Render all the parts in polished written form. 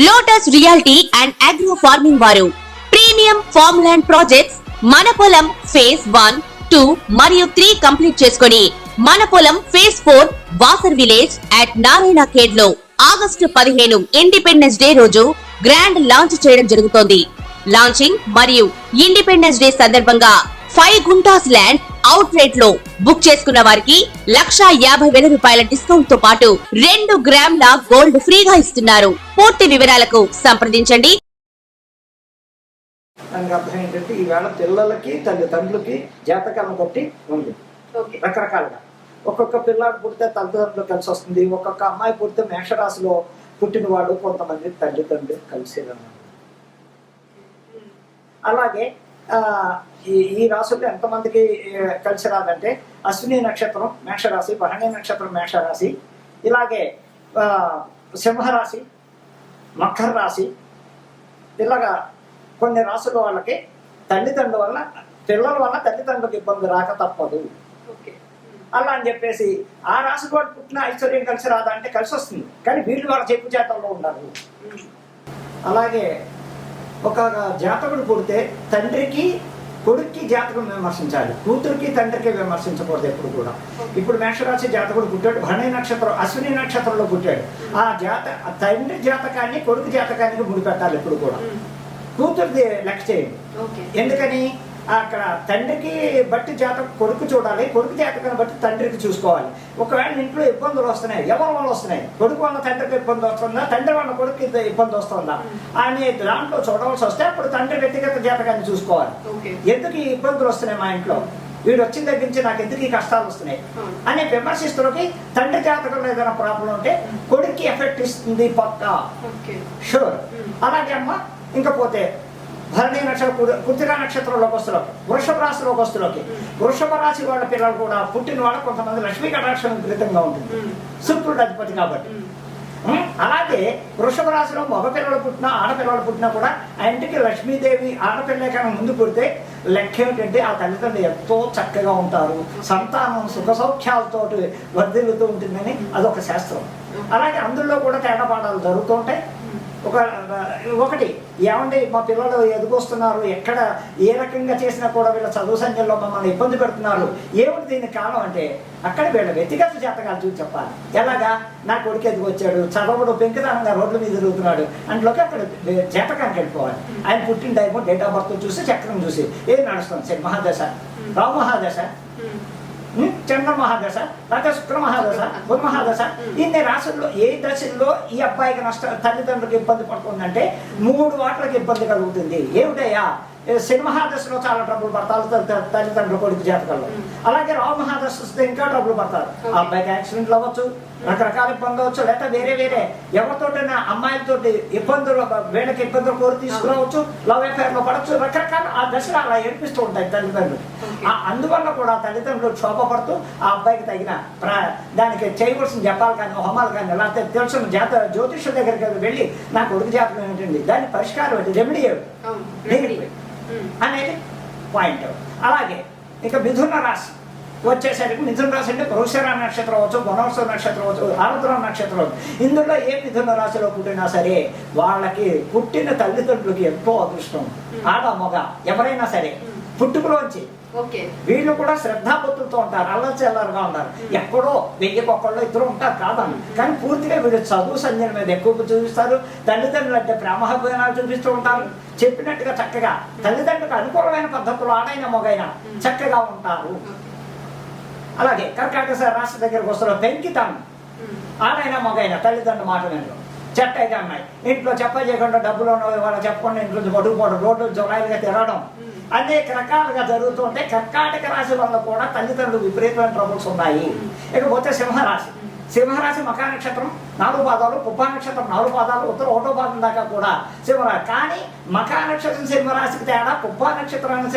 Lotus reality and agro farming వారు premium farm land projects మన పొలం ఫేజ్ 1, 2 మరియు 3 కంప్లీట్ చేసుకొని మన పొలం phase 4 Wasar village at Narayana Khed లో ఆగస్టు 15 ఇండిపెండెన్స్ డే రోజు గ్రాండ్ లాంచ్ చేయడం జరుగుతోంది. లాంచింగ్ మరియు ఇండిపెండెన్స్ డే సందర్భంగా 5 గుంటాస్ ల్యాండ్ అవుట్ రేట్ లో బుక్ చేసుకున్న వారికి 1,50,000 రూపాయల డిస్కౌంట్ తో పాటు 2 గ్రాముల గోల్డ్ ఫ్రీగా ఇస్తున్నారు. పూర్తి వివరాలకు సంప్రదించండి. దానికి అర్థం ఏంటంటే ఈవేళ పిల్లలకి తల్లిదండ్రులకి జాతకాలను బట్టి ఉంది రకరకాలుగా. ఒక్కొక్క పిల్లాడు పుడితే తల్లిదండ్రులు కలిసి వస్తుంది, ఒక్కొక్క అమ్మాయి పుడితే మేషరాశిలో పుట్టిన వాడు కొంతమంది తల్లిదండ్రులు కలిసి. అలాగే ఈ రాశుల్లో ఎంతమందికి కలిసి రాదంటే అశ్విని నక్షత్రం మేషరాశి, భరణి నక్షత్రం మేషరాశి, ఇలాగే సింహరాశి, మకర రాశి, ఇలాగా కొన్ని రాసుల వాళ్ళకి తల్లిదండ్రుల వల్ల పిల్లల వల్ల తల్లిదండ్రులకు ఇబ్బంది రాక తప్పదు. అలా అని చెప్పేసి ఆ రాశి వాడు పుట్టిన ఐశ్వర్యం కలిసి రాదా అంటే కలిసి వస్తుంది, కానీ వీళ్ళు వాళ్ళ చెప్పు చేతల్లో ఉండాలి. అలాగే ఒక జాతకుడు పుడితే తండ్రికి కొడుక్కి జాతకం విమర్శించాలి, కూతురికి తండ్రికి విమర్శించకూడదు ఎప్పుడు కూడా. ఇప్పుడు మేషరాశి జాతకుడు పుట్టాడు, భరణి నక్షత్రం అశ్విని నక్షత్రంలో పుట్టాడు, ఆ తండ్రి జాతకాన్ని కొడుకు జాతకానికి ముడిపెట్టాలి ఎప్పుడు కూడా. కూతురిది లెక్క చేయండి. ఎందుకని అక్కడ తండ్రికి బట్టి జాతకం కొడుకు చూడాలి, కొడుకు జాతకాన్ని బట్టి తండ్రికి చూసుకోవాలి. ఒకవేళ ఇంట్లో ఇబ్బందులు వస్తున్నాయి, ఎవరి వల్ల వస్తున్నాయి, కొడుకు వల్ల తండ్రికి ఇబ్బంది వస్తుందా, తండ్రి వల్ల కొడుకు ఇబ్బంది వస్తుందా అని దాంట్లో చూడవలసి వస్తే అప్పుడు తండ్రి వ్యక్తిగత జాతకాన్ని చూసుకోవాలి. ఎందుకు ఈ ఇబ్బందులు వస్తున్నాయి మా ఇంట్లో, వీడు వచ్చిన దగ్గర నుంచి నాకు ఎందుకు ఈ కష్టాలు వస్తున్నాయి అని విమర్శిస్తున్నకి తండ్రి జాతకంలో ఏదైనా ప్రాబ్లం ఉంటే కొడుక్కి ఎఫెక్ట్ ఇస్తుంది పక్కా, షూర్. అలాగే అమ్మ ఇంకా పోతే భరణి నక్షత్రం కృతికా నక్షత్రంలోకి వస్తులోకి వృషభ రాశిలోకి వస్తులోకి వృషభ రాశి వాళ్ళ పిల్లలు కూడా పుట్టిన వాళ్ళకి కొంతమంది లక్ష్మీ కటాక్షం విపరీతంగా ఉంటుంది, శుక్రుడు అధిపతి కాబట్టి. అలాగే వృషభ రాశిలో మగ పిల్లలు పుట్టినా ఆడపిల్లలు పుట్టినా కూడా ఆ ఇంటికి లక్ష్మీదేవి ఆడపిల్ల కన్నా ముందు పుడితే లెక్క ఏమిటంటే ఆ తల్లిదండ్రులు ఎంతో చక్కగా ఉంటారు, సంతానం సుఖ సౌఖ్యాలతో వర్ధిల్లుతూ ఉంటుందని అదొక శాస్త్రం. అలాగే అందులో కూడా తేడాపాడాలు జరుగుతూ ఉంటాయి. ఒకటి ఏమంటే మా పిల్లలు ఎదుగొస్తున్నారు, ఎక్కడ ఏ రకంగా చేసినా కూడా వీళ్ళ చదువు సంఖ్యలో మమ్మల్ని ఇబ్బంది పెడుతున్నారు, ఏమిటి దీనికి కారణం అంటే అక్కడ వీళ్ళ వ్యక్తిగత జాతకాలు చూసి చెప్పాలి. ఎలాగా నా కొడుకు ఎదుగొచ్చాడు, చదవడు పెంకుదానంగా రోడ్ల మీద తిరుగుతున్నాడు అంట్లోకి అక్కడ జాతకానికి వెళ్ళిపోవాలి. ఆయన పుట్టిన టైము డేట్ ఆఫ్ బర్త్ చూసి చక్రం చూసి ఏది నడుస్తుంది, శని మహాదశ, రావు మహాదశ, చంద్ర మహాదశ, లేకపోతే శుక్ర మహాదశ, బుధ మహాదశ, ఇన్ని రాశుల్లో ఏ దశల్లో ఈ అబ్బాయికి తల్లిదండ్రులకు ఇబ్బంది పడుతుందంటే 3 వాట్లకి ఇబ్బంది కలుగుతుంది. ఏమిటయ్యా, శని మహాదశలో చాలా ట్రబుల్ పడతారు తల్లిదండ్రుల కొడుకు జాతకాల్లో. అలాగే రావు మహాదశ వస్తే ఇంకా ట్రబుల్ పడతారు. ఆ అబ్బాయికి యాక్సిడెంట్లు అవ్వచ్చు, రకరకాల ఇబ్బందులు అవ్వచ్చు, లేకపోతే వేరే అమ్మాయిలతోటైనా అమ్మాయిలతోటి ఇబ్బందులు, వీళ్ళకి ఇబ్బందులు కోరి తీసుకురావచ్చు, లవ్ అఫేర్ లో పడవచ్చు, రకరకాల ఆ దశలు అలా ఏడిపిస్తూ ఉంటాయి తల్లిదండ్రులు. అందువల్ల కూడా తల్లిదండ్రులు క్షోభపడుతూ ఆ అబ్బాయికి తగిన దానికి చేయవలసిన జపాలు కానీ హోమాలు కానీ లేకపోతే తెలిసిన జ్యోతిష్యుల దగ్గరికి వెళ్ళి నా కొడుకు జాతకం ఏంటండి, దాని పరిష్కారం ఏంటి, రెమెడీ అనేది పాయింట్. అలాగే ఇక మిథున రాశి వచ్చేసరికి మిథున రాశి అంటే వృషభ నక్షత్రం అవచ్చు, వనవర్ష నక్షత్రం అవచ్చు, ఆరుద్ర నక్షత్రం అవచ్చు. ఇందులో ఏ మిథున రాశిలో పుట్టినా సరే వాళ్ళకి పుట్టిన తల్లిదండ్రులకి ఎంతో అదృష్టం. ఆడ మగ ఎవరైనా సరే పుట్టుకలోంచి వీళ్ళు కూడా శ్రద్ధాభక్తులతో ఉంటారు, అల్లచెల్లరుగా ఉంటారు. ఎక్కడో 1000 ఇద్దరు ఉంటారు కాదని, కానీ పూర్తిగా వీళ్ళు చదువు సంధ్యల మీద ఎక్కువ చూపిస్తారు. తల్లిదండ్రులు అంటే ప్రేమాభిమానాలు చూపిస్తూ ఉంటారు. చెప్పినట్టుగా చక్కగా తల్లిదండ్రులకు అనుకూలమైన పద్ధతులు ఆడైన మొగైనా చక్కగా ఉంటారు. అలాగే కర్కాటక రాశి దగ్గరకు వస్తున్న పెంకితాను, ఆడైనా మొగైనా తల్లిదండ్రుల మాట వినరు. చెట్ట అయితే అమ్మాయి ఇంట్లో చెప్ప చేయకుండా డబ్బులు వాళ్ళు చెప్పకుండా ఇంట్లో పడుకోవడం, రోడ్లు జొలాయిలుగా తిరగడం, అనేక రకాలుగా జరుగుతూ ఉంటాయి. కర్కాటక రాశి వల్ల కూడా తల్లిదండ్రులు విపరీతమైన ట్రబుల్స్ ఉన్నాయి. ఇకపోతే సింహరాశి, సింహరాశి మకా నక్షత్రం 4 పాదాలు, పుబ్బా నక్షత్రం 4 పాదాలు, ఉత్తర 1వ పాదం దాకా కూడా సింహరాశి. కానీ మకా నక్షత్రం సింహరాశికి తేడా, పుబ్బా నక్షత్రానికి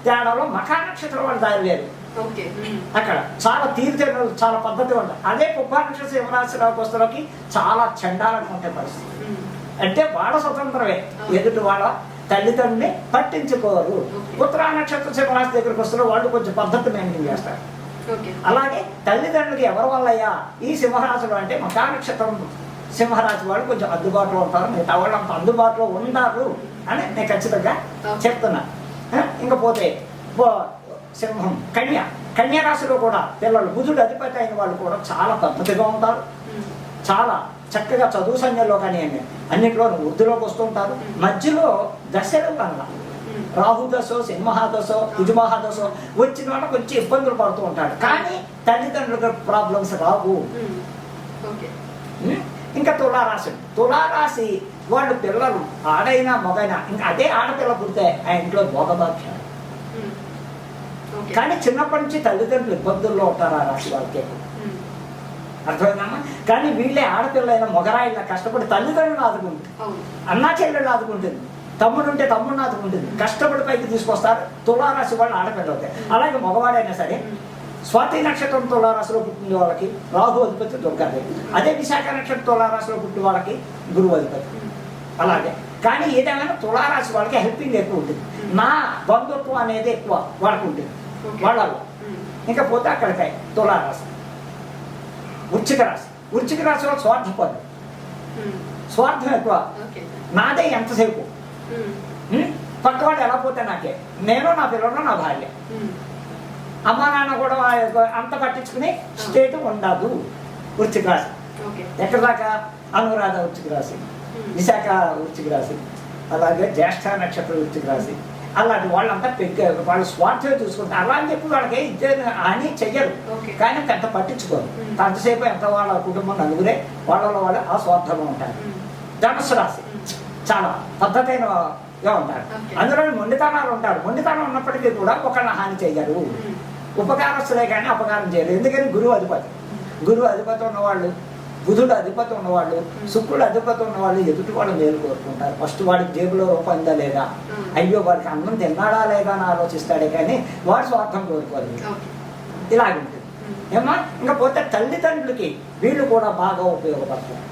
తేడాలో మకా నక్షత్రం వాళ్ళు దారి లేదు. అక్కడ చాలా తీర్థలు, చాలా పద్ధతి ఉంటుంది. అదే పుబ్బా నక్షత్రం సింహరాశిలోకి వస్తులోకి చాలా చండాలంగా ఉంటాయి పరిస్థితి. అంటే వాళ్ళ స్వతంత్రమే, ఎదుటి వాళ్ళ తల్లిదండ్రుని పట్టించుకోరు. ఉత్తరా నక్షత్ర సింహరాశి దగ్గరికి వస్తున్న వాళ్ళు కొంచెం పద్ధతి మెయింటైన్ చేస్తారు. అలాగే తల్లిదండ్రులకి ఎవరి వల్లయ్యా ఈ సింహరాశులు అంటే మకా నక్షత్రం సింహరాశి వాళ్ళు కొంచెం అందుబాటులో ఉంటారు, మిగతా వాళ్ళు అంత అందుబాటులో ఉన్నారు అని నేను ఖచ్చితంగా చెప్తున్నా. ఇంకా పోతే సింహం, కన్య రాశిలో కూడా పిల్లలు బుధుడు అధిపతి అయిన వాళ్ళు కూడా చాలా పద్ధతిగా ఉంటారు, చాలా చక్కగా చదువు సంఖ్యలో కానీ అన్నింటిలో వృద్ధిలోకి వస్తుంటారు. మధ్యలో దశలు వల్ల రాహు దశో సింహదశో కుజమహాదశో వచ్చిన వాళ్ళ కొంచెం ఇబ్బందులు పడుతూ ఉంటాడు, కానీ తల్లిదండ్రులకు ప్రాబ్లమ్స్ రావు. ఇంకా తులారాశి వాళ్ళు పిల్లలు ఆడైనా మగైనా ఇంకా అదే ఆడపిల్ల పుడితే ఆ ఇంట్లో భోగభాగ్యాలు, కానీ చిన్నప్పటి నుంచి తల్లిదండ్రులు ఇబ్బందుల్లో ఉంటారు ఆ రాశి వాళ్ళకి. అర్థమైందమ్మా? కానీ వీళ్ళే ఆడపిల్లైన మొగరాయిన కష్టపడి తల్లిదండ్రులు ఆదుకుంటుంది, అన్నా చెల్లెళ్ళు ఆదుకుంటుంది, తమ్ముడు ఉంటే తమ్ముడిని ఆదుకుంటుంది, కష్టపడి పైకి తీసుకొస్తారు. తులారాశి వాళ్ళు ఆడపిల్ల అవుతాయి. అలాగే మగవాడైనా సరే స్వాతి నక్షత్రం తులారాశిలో పుట్టిన వాళ్ళకి రాహు అధిపతి దుర్గాదేవి, అదే విశాఖ నక్షత్రం తులారాశిలో పుట్టిన వాళ్ళకి గురువు అధిపతి. అలాగే కానీ ఏదేమైనా తులారాశి వాళ్ళకి హెల్పింగ్ ఎక్కువ ఉంటుంది, నా బంధుత్వం అనేది ఎక్కువ వాళ్ళకు ఉంటుంది వాళ్ళలో. ఇంకా పోతే అక్కడికి తులారాశి. వృశ్చిక రాశి వాళ్ళు స్వార్థపరులు, స్వార్థం ఎక్కువ, నాదే ఎంతసేపు, పక్కవాడు ఎలా పోతే నాకే, నేను నా పిల్లలు నా భార్య, అమ్మా నాన్న కూడా అంత పట్టించుకుని స్టేట్ ఉండదు. వృశ్చిక రాశి ఎక్కడ దాకా అనురాధ వృశ్చిక రాశి, విశాఖ వృశ్చిక రాశి, అలాగే జ్యేష్ఠ నక్షత్రం వృశ్చిక రాశి. అలాంటి వాళ్ళంతా వాళ్ళు స్వార్థమే చూసుకుంటారు. అలా అని చెప్పి వాళ్ళకి ఇద్దరు అని చెయ్యరు, కానీ పెద్ద పట్టించుకోరు. అంతసేపు ఎంత వాళ్ళ కుటుంబం నలుగురే వాళ్ళ ఆ స్వార్థంగా ఉంటారు. ధనుస్సు రాశి చాలా పద్ధతైనగా ఉంటారు, అందులో మొండితనాలు ఉంటారు. మొండితనం ఉన్నప్పటికీ కూడా ఒకళ్ళ హాని చెయ్యరు, ఉపకారస్తులే కానీ అపకారం చేయరు. ఎందుకని గురువు అధిపతి ఉన్నవాళ్ళు, బుధుడు అధిపతి ఉన్నవాళ్ళు, శుక్రుడు అధిపతి ఉన్నవాళ్ళు ఎదుటి వాళ్ళు మేలు కోరుకుంటారు. ఫస్ట్ వాడికి జేబులో రూపాయిందా లేదా, అయ్యో వాడికి అన్నం తిన్నాడా లేదా అని ఆలోచిస్తాడే కానీ వాడు స్వార్థం కోరుకోదు. ఇలాగుంటుంది ఏమా. ఇంకా పోతే తల్లిదండ్రులకి వీళ్ళు కూడా బాగా ఉపయోగపడతారు,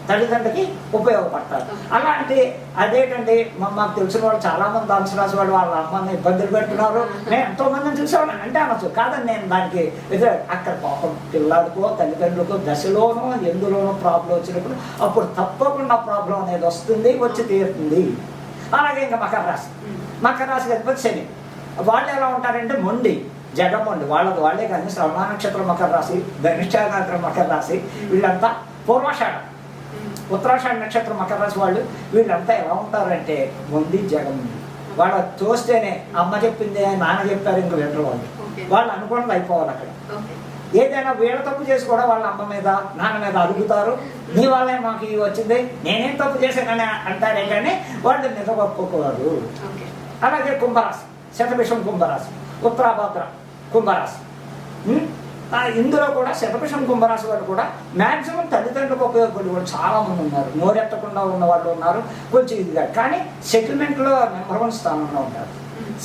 తల్లిదండ్రులకి ఉపయోగపడతారు. అలాంటి అదేంటండి మాకు తెలిసిన వాళ్ళు చాలా మంది ధనుసు రాశి వాళ్ళు వాళ్ళ అమ్మని ఇబ్బందులు పెడుతున్నారు, నేను ఎంతో మందిని చూసేవాళ్ళు అంటే అనొచ్చు, కాదని నేను దానికి అక్కడ పాపం పిల్లాడికో తల్లిదండ్రులకో దశలోనో ఎందులోనో ప్రాబ్లం వచ్చినప్పుడు అప్పుడు తప్పకుండా ప్రాబ్లం అనేది వచ్చి తీరుతుంది. అలాగే ఇంకా మకర రాశి అధిపతి శని, వాళ్ళు ఎలా ఉంటారంటే మొండి, జగమొండి, వాళ్ళే కానీ శ్రవణ నక్షత్రం మకర రాశి, ధనిష్ట నక్షత్రం మకర రాశి, వీళ్ళంతా పూర్వాషాఢం ఉత్తరాషాఢ నక్షత్రం మకర రాశి వాళ్ళు వీళ్ళంతా ఎలా ఉంటారంటే మొండి జగముంది. వాళ్ళ చూస్తేనే అమ్మ చెప్పింది నాన్న చెప్పారు ఇంక వినరు వాళ్ళు అనుకోవడం అయిపోవాలి. అక్కడ ఏదైనా వీళ్ళ తప్పు చేసి కూడా వాళ్ళ అమ్మ మీద నాన్న మీద అడుగుతారు, నీ వాళ్ళే మాకు ఇవి వచ్చింది నేనేం తప్పు చేశానని అంటారే కానీ వాళ్ళు నిజగొప్పుకోరు. అలాగే కుంభరాశి, శతభిషం కుంభరాశి, ఉత్తరాభద్ర కుంభరాశి. ఇందులో కూడా శతభిషం కుంభరాశి వాళ్ళు కూడా మ్యాక్సిమం తల్లిదండ్రులకు ఉపయోగపడే వాళ్ళు చాలా మంది ఉన్నారు, నోరెత్తకుండా ఉన్న వాళ్ళు ఉన్నారు. కొంచెం ఇదిగా కానీ సెటిల్మెంట్లో నెంబర్ 1 స్థానంలో ఉంటారు.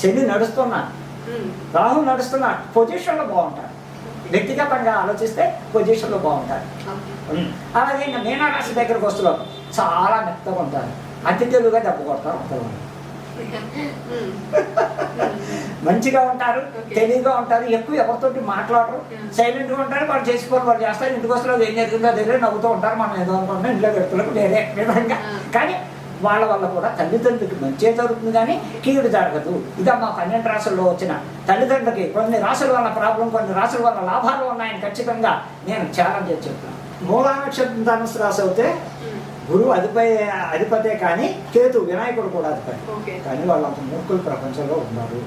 శని నడుస్తున్నా, రాహు నడుస్తున్నా పొజిషన్లో బాగుంటారు, వ్యక్తిగతంగా ఆలోచిస్తే పొజిషన్లో బాగుంటారు. అలాగే ఇంకా మీనరాశి దగ్గరకు వస్తున్నారు, చాలా మెత్తగా ఉంటారు, అతి తెలుగుగా దెబ్బ కొడతారు. అంతలో మంచిగా ఉంటారు, తెలివిగా ఉంటారు, ఎక్కువ ఎవరితోటి మాట్లాడరు, సైలెంట్గా ఉంటారు, వాళ్ళు చేసుకోవాలి వాళ్ళు చేస్తారు. ఇంటికి వస్తారు ఏం జరిగిందో దగ్గర నవ్వుతూ ఉంటారు, మనం ఏదో అనుకుంటున్నాం ఇంట్లో పెడుతులకు వేరే విధంగా. కానీ వాళ్ళ వల్ల కూడా తల్లిదండ్రులకి మంచి జరుగుతుంది కానీ కీడు జరగదు. ఇదా మా 12 రాశుల్లో వచ్చిన తల్లిదండ్రులకి కొన్ని రాశుల వల్ల ప్రాబ్లం, కొన్ని రాశుల వల్ల లాభాలు ఉన్నాయని ఖచ్చితంగా నేను ఛాలెంజ్ చేసి చెప్తాను. మూలా నక్షత్రం ధనుసు రాశి అయితే గురువు అధిపతే కానీ కేతు వినాయకుడు కూడా అధిపతి, కానీ వాళ్ళంత మూర్ఖులు ప్రపంచంలో ఉన్నారు.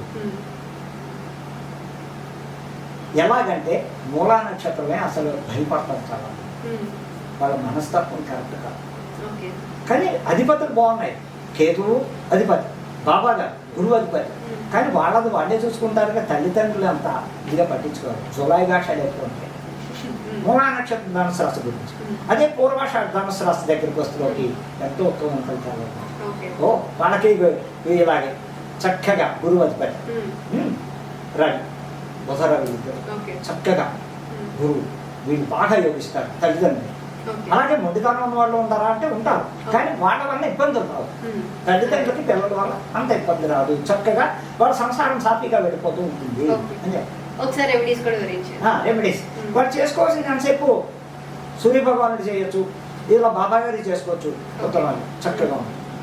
ఎలాగంటే మూలా నక్షత్రమే అసలు భయపడతారు చాలా, వాళ్ళ మనస్తత్వం కరెక్ట్ కాదు. కానీ అధిపతులు బాగున్నాయి, కేతువు అధిపతి, బాబా గారు గురువు అధిపతి, కానీ వాళ్ళే చూసుకుంటారు. తల్లిదండ్రులు అంతా ఇదిగా పట్టించుకోరు, జులాయి భాషలు ఎక్కువ ఉంటాయి. మూలా నక్షత్రం ధనుసు రాశి గురించి, అదే పూర్వాషాఢ ధనుసు రాశి దగ్గరికి వస్తులోకి ఎంతో ఉత్తమం ఫలితాలు. వాళ్ళకి ఇలాగే చక్కగా గురువు అధిపతి రవి, బుధ రవి చక్కగా గురువు వీళ్ళు బాగా యోగిస్తారు తల్లిదండ్రులు. అలాగే మొండితనం ఉన్న వాళ్ళు ఉంటారా అంటే ఉంటారు, కానీ వాళ్ళ వల్ల ఇబ్బందులు రావు. తల్లిదండ్రులకి పిల్లల వల్ల అంత ఇబ్బంది రాదు, చక్కగా వాళ్ళ సంసారం సాఫీగా వెళ్ళిపోతూ ఉంటుంది అని చెప్పి. రెమెడీస్ వాడు చేసుకోవాల్సిన ఎంతసేపు సూర్య భగవానుడు చేయొచ్చు, ఇలా బాబా గారి చేసుకోవచ్చు ఉత్తరాలు చక్కగా ఉంది.